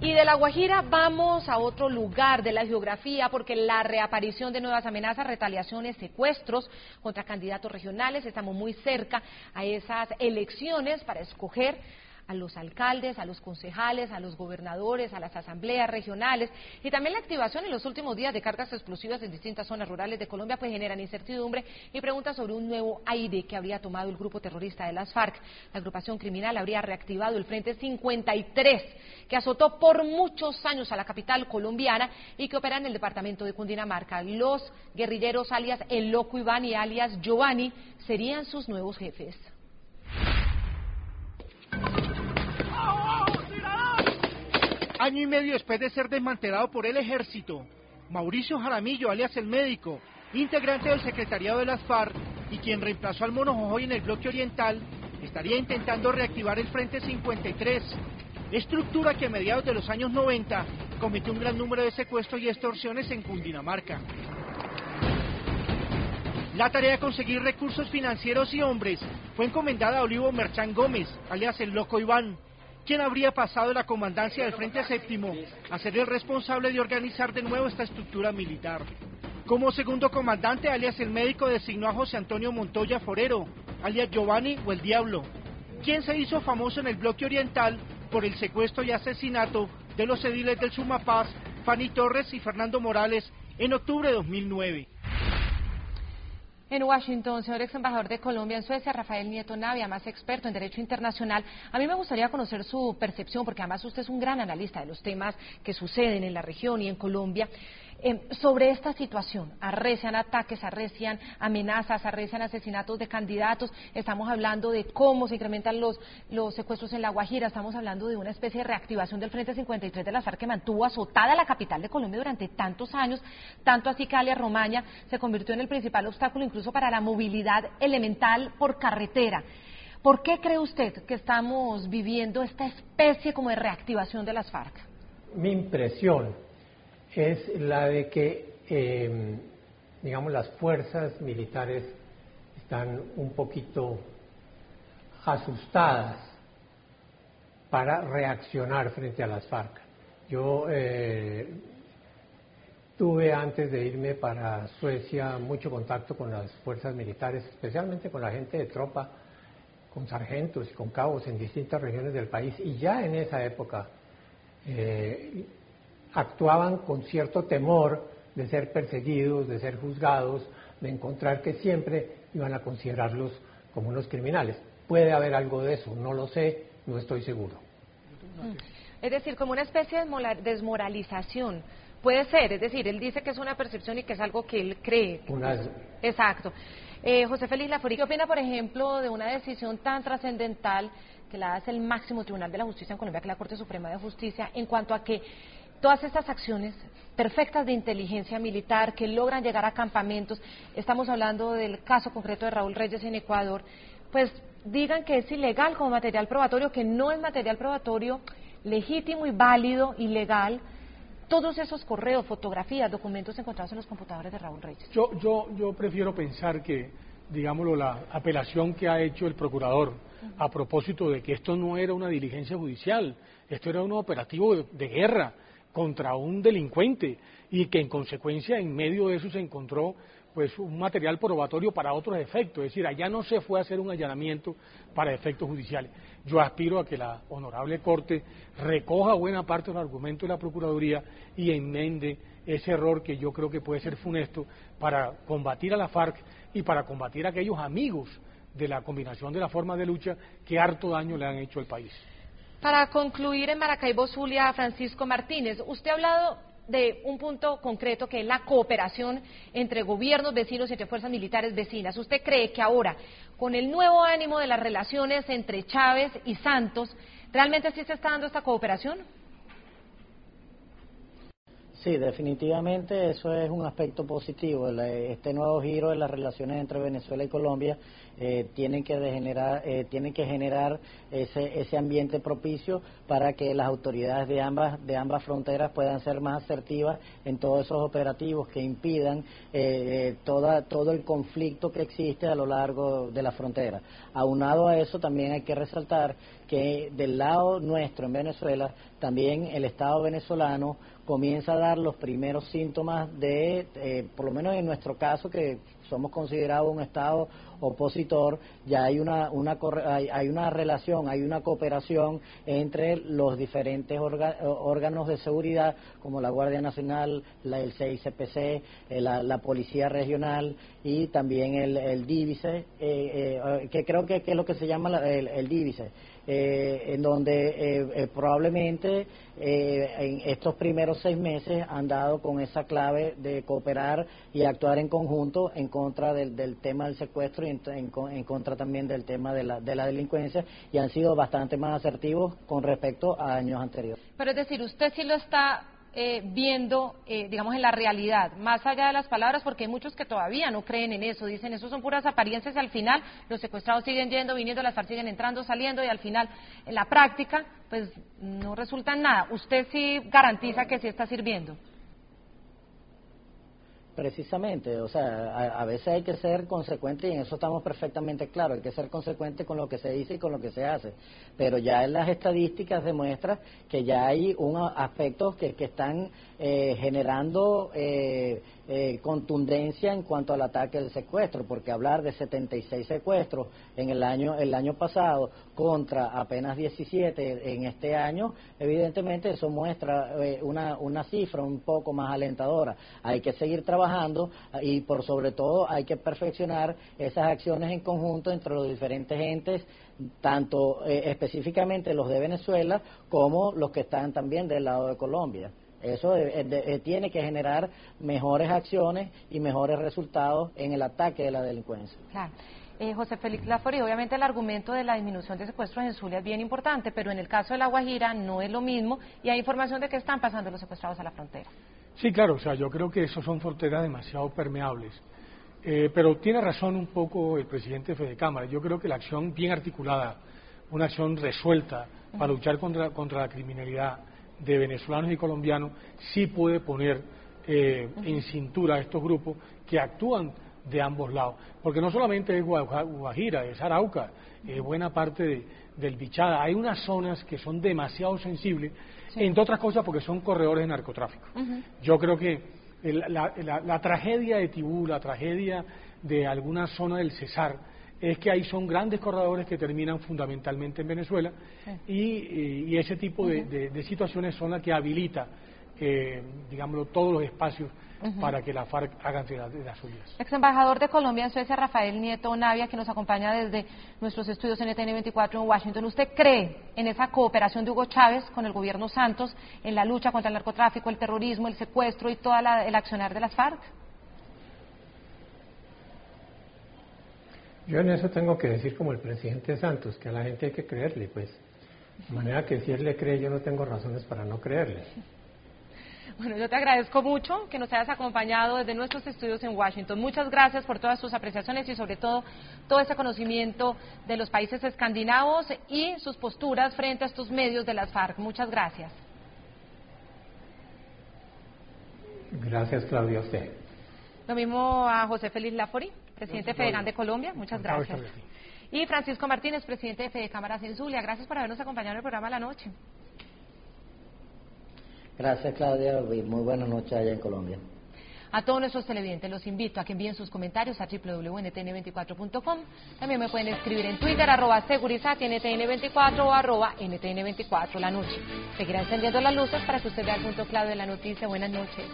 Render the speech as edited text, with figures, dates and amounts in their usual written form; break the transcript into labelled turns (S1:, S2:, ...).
S1: Y de La Guajira vamos a otro lugar de la geografía, porque la reaparición de nuevas amenazas, retaliaciones, secuestros contra candidatos regionales, estamos muy cerca a esas elecciones para escoger a los alcaldes, a los concejales, a los gobernadores, a las asambleas regionales, y también la activación en los últimos días de cargas explosivas en distintas zonas rurales de Colombia pues generan incertidumbre y preguntas sobre un nuevo aire que habría tomado el grupo terrorista de las FARC. La agrupación criminal habría reactivado el Frente 53, que azotó por muchos años a la capital colombiana y que opera en el departamento de Cundinamarca. Los guerrilleros alias El Loco Iván y alias Giovanni serían sus nuevos jefes.
S2: Año y medio después de ser desmantelado por el ejército, Mauricio Jaramillo, alias El Médico, integrante del secretariado de las FARC y quien reemplazó al Mono Jojoy en el bloque oriental, estaría intentando reactivar el Frente 53, estructura que a mediados de los años 90 cometió un gran número de secuestros y extorsiones en Cundinamarca. La tarea de conseguir recursos financieros y hombres fue encomendada a Olivo Merchán Gómez, alias El Loco Iván, quien habría pasado de la comandancia del Frente Séptimo a ser el responsable de organizar de nuevo esta estructura militar. Como segundo comandante, alias El Médico, designó a José Antonio Montoya Forero, alias Giovanni o El Diablo, quien se hizo famoso en el bloque oriental por el secuestro y asesinato de los ediles del Sumapaz, Fanny Torres y Fernando Morales, en octubre de 2009.
S1: En Washington, señor ex embajador de Colombia en Suecia, Rafael Nieto Navia, más experto en Derecho Internacional, a mí me gustaría conocer su percepción, porque además usted es un gran analista de los temas que suceden en la región y en Colombia, sobre esta situación. Arrecian ataques, arrecian amenazas, arrecian asesinatos de candidatos, estamos hablando de cómo se incrementan los secuestros en La Guajira, estamos hablando de una especie de reactivación del Frente 53 de las FARC que mantuvo azotada la capital de Colombia durante tantos años, tanto así que alias Romaña se convirtió en el principal obstáculo incluso para la movilidad elemental por carretera. ¿Por qué cree usted que estamos viviendo esta especie como de reactivación de las FARC?
S3: Mi impresión es la de que, digamos, las fuerzas militares están un poquito asustadas para reaccionar frente a las FARC. Yo tuve antes de irme para Suecia mucho contacto con las fuerzas militares, especialmente con la gente de tropa, con sargentos y con cabos en distintas regiones del país, y ya en esa época actuaban con cierto temor de ser perseguidos, de ser juzgados, de encontrar que siempre iban a considerarlos como unos criminales. Puede haber algo de eso, no lo sé, no estoy seguro.
S1: Es decir, como una especie de desmoralización. Puede ser, es decir, él dice que es una percepción y que es algo que él cree. Exacto. José Félix Laforí, ¿qué opina, por ejemplo, de una decisión tan trascendental que la hace el máximo Tribunal de la Justicia en Colombia, que es la Corte Suprema de Justicia, en cuanto a que todas estas acciones perfectas de inteligencia militar que logran llegar a campamentos, estamos hablando del caso concreto de Raúl Reyes en Ecuador, pues digan que es ilegal como material probatorio, que no es material probatorio legítimo y válido y legal, todos esos correos, fotografías, documentos encontrados en los computadores de Raúl Reyes?
S4: Yo prefiero pensar que, digámoslo, la apelación que ha hecho el procurador a propósito de que esto no era una diligencia judicial, esto era un operativo de guerra contra un delincuente y que en consecuencia en medio de eso se encontró pues un material probatorio para otros efectos, es decir, allá no se fue a hacer un allanamiento para efectos judiciales. Yo aspiro a que la honorable Corte recoja buena parte de los argumentos de la Procuraduría y enmende ese error que yo creo que puede ser funesto para combatir a la FARC y para combatir a aquellos amigos de la combinación de las formas de lucha que harto daño le han hecho al país.
S1: Para concluir, en Maracaibo, Zulia, Francisco Martínez, usted ha hablado de un punto concreto que es la cooperación entre gobiernos vecinos y entre fuerzas militares vecinas. ¿Usted cree que ahora, con el nuevo ánimo de las relaciones entre Chávez y Santos, realmente sí se está dando esta cooperación?
S5: Sí, definitivamente eso es un aspecto positivo, este nuevo giro de las relaciones entre Venezuela y Colombia tienen que generar ese ambiente propicio para que las autoridades de ambas fronteras puedan ser más asertivas en todos esos operativos que impidan todo el conflicto que existe a lo largo de la frontera. Aunado a eso, también hay que resaltar que del lado nuestro en Venezuela, también el Estado venezolano comienza a dar los primeros síntomas de, por lo menos en nuestro caso, que somos considerados un Estado opositor, ya hay una relación, hay una cooperación entre los diferentes órganos de seguridad, como la Guardia Nacional, el CICPC, la Policía Regional y también el DIVICE, que creo que es lo que se llama el DIVICE. En donde probablemente en estos primeros 6 meses han dado con esa clave de cooperar y actuar en conjunto en contra del tema del secuestro y en contra también del tema de la delincuencia, y han sido bastante más asertivos con respecto a años anteriores.
S1: Pero es decir, usted sí lo está viendo, digamos, en la realidad, más allá de las palabras, porque hay muchos que todavía no creen en eso, dicen eso son puras apariencias, y al final los secuestrados siguen yendo, viniendo, las FARC siguen entrando, saliendo, y al final, en la práctica, pues no resulta en nada. ¿Usted sí garantiza que sí está sirviendo?
S5: Precisamente, o sea, a veces hay que ser consecuente y en eso estamos perfectamente claros, hay que ser consecuente con lo que se dice y con lo que se hace, pero ya en las estadísticas demuestra que ya hay unos aspectos que están generando contundencia en cuanto al ataque del secuestro, porque hablar de 76 secuestros en el año pasado contra apenas 17 en este año, evidentemente eso muestra una cifra un poco más alentadora. Hay que seguir trabajando y por sobre todo hay que perfeccionar esas acciones en conjunto entre los diferentes entes, tanto específicamente los de Venezuela como los que están también del lado de Colombia. Eso tiene que generar mejores acciones y mejores resultados en el ataque de la delincuencia.
S1: Claro. José Félix Laffory, obviamente el argumento de la disminución de secuestros en Zulia es bien importante, pero en el caso de La Guajira no es lo mismo y hay información de que están pasando los secuestrados a la frontera.
S4: Sí, claro, o sea, yo creo que esos son fronteras demasiado permeables. Pero tiene razón un poco el presidente de Fedecámara. Yo creo que la acción bien articulada, una acción resuelta para luchar contra la criminalidad de venezolanos y colombianos, sí puede poner en cintura a estos grupos que actúan de ambos lados, porque no solamente es Guajira, es Arauca, es buena parte del Bichada. Hay unas zonas que son demasiado sensibles, sí, entre otras cosas porque son corredores de narcotráfico. Yo creo que la tragedia de Tibú, la tragedia de alguna zona del Cesar, es que ahí son grandes corredores que terminan fundamentalmente en Venezuela, sí, y ese tipo de situaciones son las que habilita, digámoslo, todos los espacios para que la FARC hagan de las suyas.
S1: Ex embajador de Colombia en Suecia, Rafael Nieto Navia, que nos acompaña desde nuestros estudios NTN 24 en Washington. ¿Usted cree en esa cooperación de Hugo Chávez con el gobierno Santos en la lucha contra el narcotráfico, el terrorismo, el secuestro y todo el accionar de las FARC?
S3: Yo en eso tengo que decir como el presidente Santos, que a la gente hay que creerle, pues. De manera que si él le cree, yo no tengo razones para no creerle.
S1: Bueno, yo te agradezco mucho que nos hayas acompañado desde nuestros estudios en Washington. Muchas gracias por todas tus apreciaciones y sobre todo ese conocimiento de los países escandinavos y sus posturas frente a estos medios de las FARC. Muchas gracias.
S3: Gracias, Claudia, a usted.
S1: Lo mismo a José Félix Laffory, presidente de Fedegan de Colombia. Muchas gracias. Y Francisco Martínez, presidente de Fedecámaras en Zulia. Gracias por habernos acompañado en el programa La Noche.
S5: Gracias, Claudia, y muy buenas noches allá en Colombia.
S1: A todos nuestros televidentes los invito a que envíen sus comentarios a www.ntn24.com. También me pueden escribir en Twitter, @segurizatntn24 o @ntn24 la noche. Seguirá encendiendo las luces para que usted vea el punto clave de la noticia. Buenas noches.